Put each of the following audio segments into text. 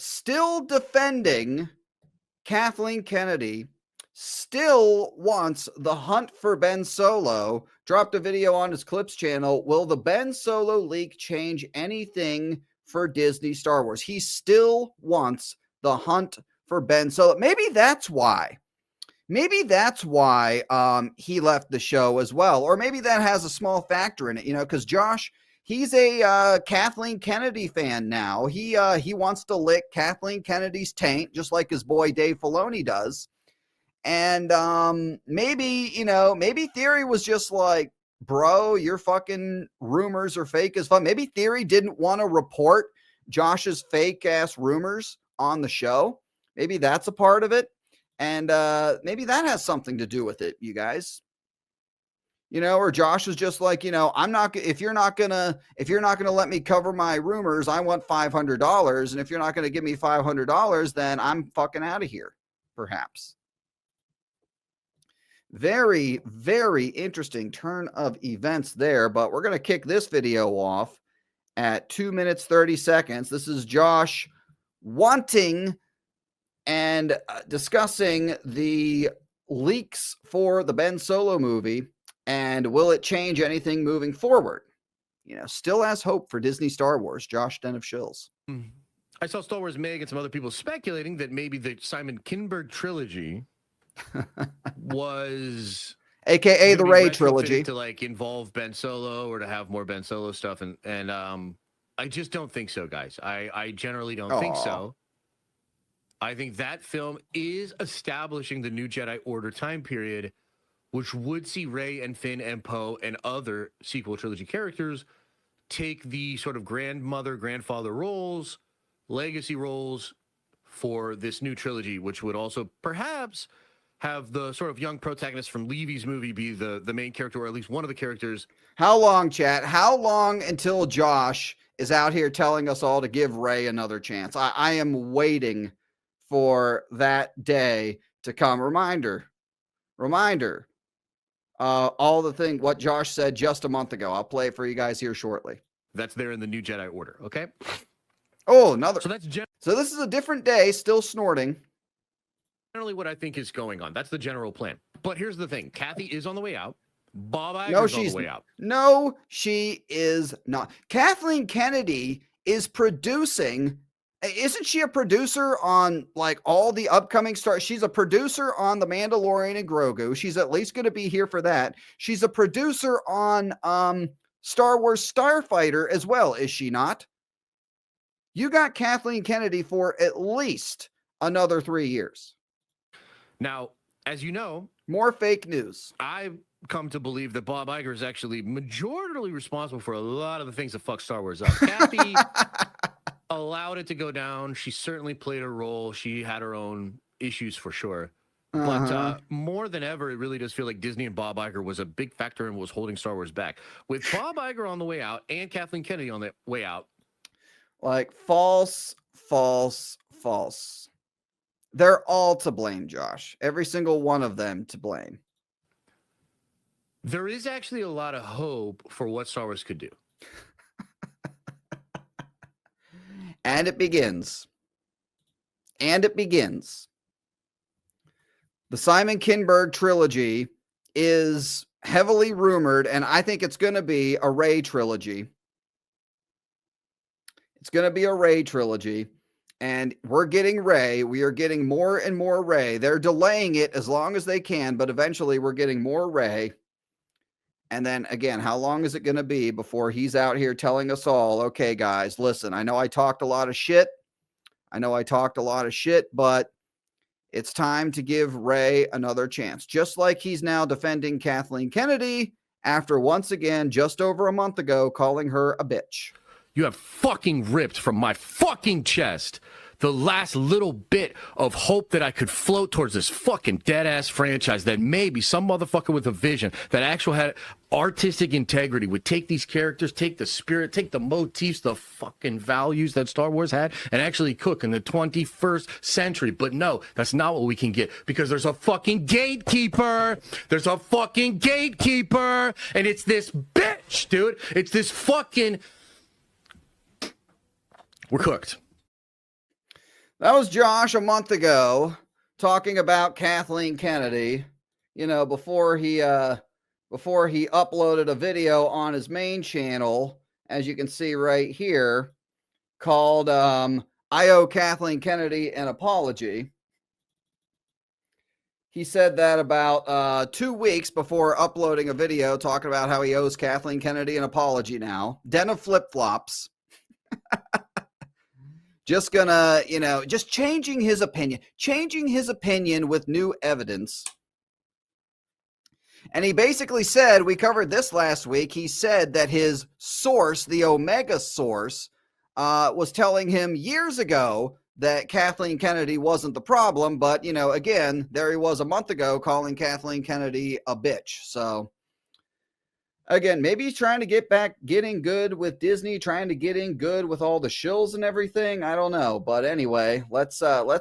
still defending Kathleen Kennedy, still wants the hunt for Ben Solo. Dropped a video on his Clips channel. Will the Ben Solo leak change anything for Disney Star Wars? He still wants the hunt for Ben Solo. Maybe that's why. Maybe that's why he left the show as well. Or maybe that has a small factor in it, you know, because Josh, he's a Kathleen Kennedy fan now. He wants to lick Kathleen Kennedy's taint, just like his boy Dave Filoni does. And maybe, you know, maybe Theory was just like, bro, your fucking rumors are fake as fuck. Maybe Theory didn't want to report Josh's fake ass rumors on the show. Maybe that's a part of it. And maybe that has something to do with it, you guys. You know, or Josh is just like, you know, I'm not, if you're not gonna let me cover my rumors, I want $500. And if you're not gonna give me $500, then I'm fucking out of here, perhaps. Very, very interesting turn of events there, but we're going to kick this video off at 2 minutes, 30 seconds. This is Josh wanting and discussing the leaks for the Ben Solo movie, and will it change anything moving forward? You know, still has hope for Disney Star Wars. Josh Den of Shills. I saw Star Wars Meg and some other people speculating that maybe the Simon Kinberg trilogy was aka the Rey trilogy to like involve Ben Solo or to have more Ben Solo stuff, and I just don't think so, guys. I generally don't think so. I think that film is establishing the new Jedi Order time period, which would see Rey and Finn and Poe and other sequel trilogy characters take the sort of grandmother, grandfather roles, legacy roles for this new trilogy, which would also perhaps have the sort of young protagonist from Levy's movie be the main character, or at least one of the characters. How long, chat? How long until Josh is out here telling us all to give Rey another chance? I am waiting for that day to come. Reminder. All the thing, what Josh said just a month ago. I'll play it for you guys here shortly. That's there in the new Jedi Order, okay? Oh, another. So this is a different day, still snorting. Generally what I think is going on. That's the general plan. But here's the thing. Kathy is on the way out. Bob Iger is on the way out. No, she is not. Kathleen Kennedy is producing. Isn't she a producer on like all the upcoming stars? She's a producer on The Mandalorian and Grogu. She's at least going to be here for that. She's a producer on Star Wars Starfighter as well, is she not? You got Kathleen Kennedy for at least another 3 years. Now, as you know, more fake news. I've come to believe that Bob Iger is actually majorly responsible for a lot of the things that fuck Star Wars up. Kathy allowed it to go down. She certainly played a role. She had her own issues for sure. But more than ever, it really does feel like Disney and Bob Iger was a big factor and was holding Star Wars back. With Bob Iger on the way out and Kathleen Kennedy on the way out. Like false. They're all to blame, Josh. Every single one of them to blame. There is actually a lot of hope for what Star Wars could do. And it begins. The Simon Kinberg trilogy is heavily rumored, and I think it's going to be a Rey trilogy. And we're getting Rey. We are getting more and more Rey. They're delaying it as long as they can, but eventually we're getting more Rey. And then again, how long is it going to be before he's out here telling us all, okay, guys, listen, I know I talked a lot of shit, but it's time to give Rey another chance. Just like he's now defending Kathleen Kennedy after once again, just over a month ago, calling her a bitch. You have fucking ripped from my fucking chest the last little bit of hope that I could float towards this fucking dead-ass franchise, that maybe some motherfucker with a vision that actually had artistic integrity would take these characters, take the spirit, take the motifs, the fucking values that Star Wars had, and actually cook in the 21st century. But no, that's not what we can get, because there's a fucking gatekeeper. And it's this bitch, dude. It's this fucking... We're cooked. That was Josh a month ago talking about Kathleen Kennedy, before he uploaded a video on his main channel, as you can see right here, called I Owe Kathleen Kennedy an Apology. He said that about 2 weeks before uploading a video talking about how he owes Kathleen Kennedy an apology now. Den of flip-flops. Just gonna, just changing his opinion with new evidence. And he basically said, we covered this last week, he said that his source, the Omega source, was telling him years ago that Kathleen Kennedy wasn't the problem. But, again, there he was a month ago calling Kathleen Kennedy a bitch. So, again, maybe he's trying to getting good with Disney, trying to get in good with all the shills and everything. I don't know. But anyway, let's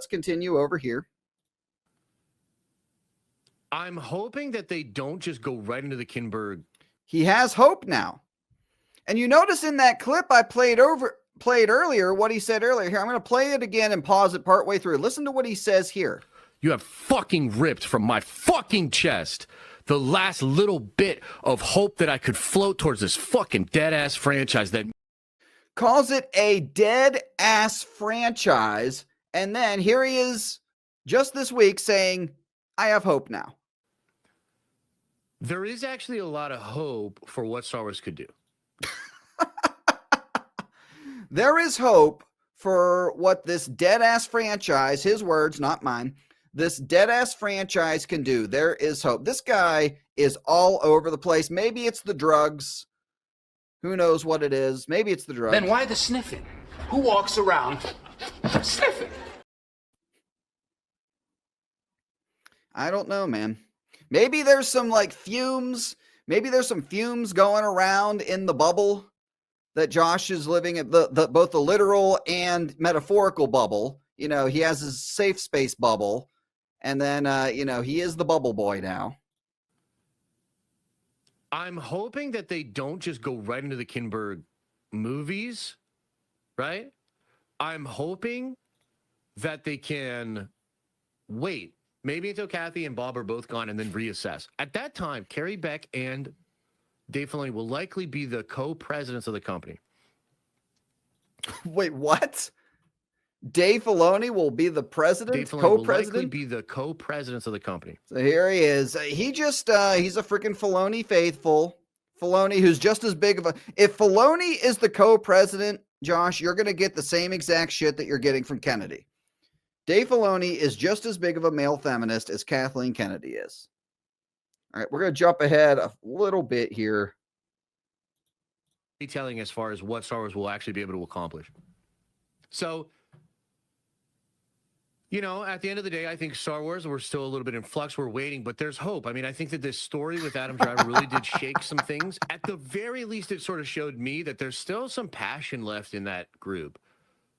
continue over here. I'm hoping that they don't just go right into the Kinberg. He has hope now. And you notice in that clip I played earlier what he said earlier. Here, I'm going to play it again and pause it partway through. Listen to what he says here. You have fucking ripped from my fucking chest the last little bit of hope that I could float towards this fucking dead-ass franchise that calls it a dead-ass franchise. And then here he is just this week saying, I have hope now. There is actually a lot of hope for what Star Wars could do. There is hope for what this dead-ass franchise, his words, not mine, this dead-ass franchise can do. There is hope. This guy is all over the place. Maybe it's the drugs. Who knows what it is? Maybe it's the drugs. Then why the sniffing? Who walks around sniffing? I don't know, man. Maybe there's some fumes. Maybe there's some fumes going around in the bubble that Josh is living at, both the literal and metaphorical bubble. He has his safe space bubble. And then, he is the bubble boy now. I'm hoping that they don't just go right into the Kinberg movies, right? I'm hoping that they can wait. Maybe until Kathy and Bob are both gone and then reassess. At that time, Carrie Beck and Dave Filoni will likely be the co-presidents of the company. Wait, what? Dave Filoni will be the president, Dave Filoni co-president? will likely be the co-presidents of the company. So here he is. He's a freaking Filoni faithful. Filoni, who's just as big of a... If Filoni is the co-president, Josh, you're going to get the same exact shit that you're getting from Kennedy. Dave Filoni is just as big of a male feminist as Kathleen Kennedy is. All right, we're going to jump ahead a little bit here. Telling as far as what Star Wars will actually be able to accomplish. So, at the end of the day, I think Star Wars, we're still a little bit in flux. We're waiting, but there's hope. I mean, I think that this story with Adam Driver really did shake some things. At the very least, it sort of showed me that there's still some passion left in that group.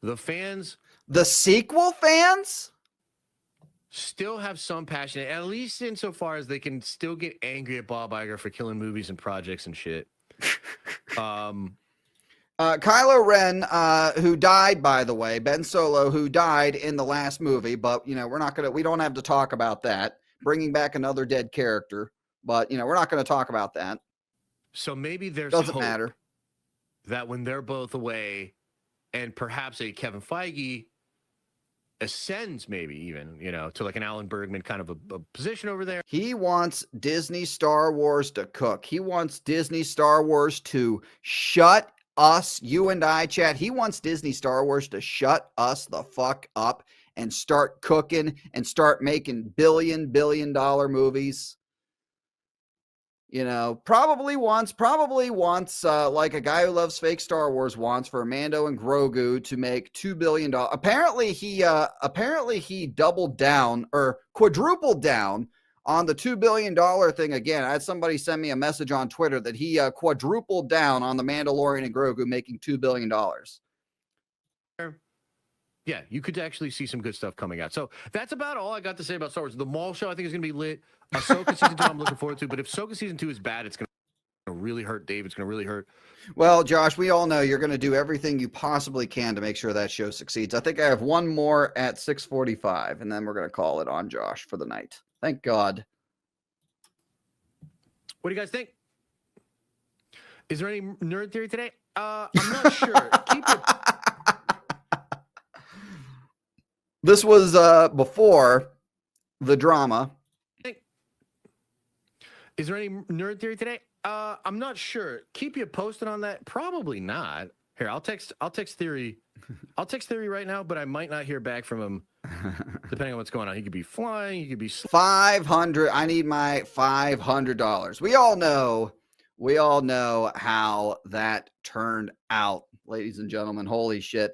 The fans... The sequel fans? Still have some passion, at least insofar as they can still get angry at Bob Iger for killing movies and projects and shit. Kylo Ren, who died, by the way, Ben Solo, who died in the last movie, but we don't have to talk about that. Bringing back another dead character, but we're not going to talk about that. So maybe there's doesn't hope matter that when they're both away, and perhaps a Kevin Feige ascends, maybe even to like an Alan Bergman kind of a position over there. He wants Disney Star Wars to cook. He wants Disney Star Wars to shut us, you and I, chat. He wants Disney Star Wars to shut us the fuck up and start cooking and start making billion dollar movies. Probably wants like a guy who loves fake Star Wars wants for Mando and Grogu to make $2 billion. Apparently he doubled down or quadrupled down on the $2 billion thing again. I had somebody send me a message on Twitter that he quadrupled down on the Mandalorian and Grogu making $2 billion. Yeah, you could actually see some good stuff coming out. So that's about all I got to say about Star Wars. The mall show I think is going to be lit. Ahsoka season 2 I'm looking forward to, but if Ahsoka season 2 is bad, it's going to going to really hurt Dave. It's going to really hurt. Well, Josh, we all know you're going to do everything you possibly can to make sure that show succeeds. I think I have one more at 6:45, and then we're going to call it on Josh for the night. Thank God. What do you guys think? Is there any nerd theory today? I'm not sure. Keep it. This was before the drama. Is there any nerd theory today? I'm not sure. Keep you posted on that. Probably not. Here, I'll text theory. I'll text theory right now, but I might not hear back from him depending on what's going on. He could be flying. He could be 500. I need my $500. We all know how that turned out, ladies and gentlemen. Holy shit.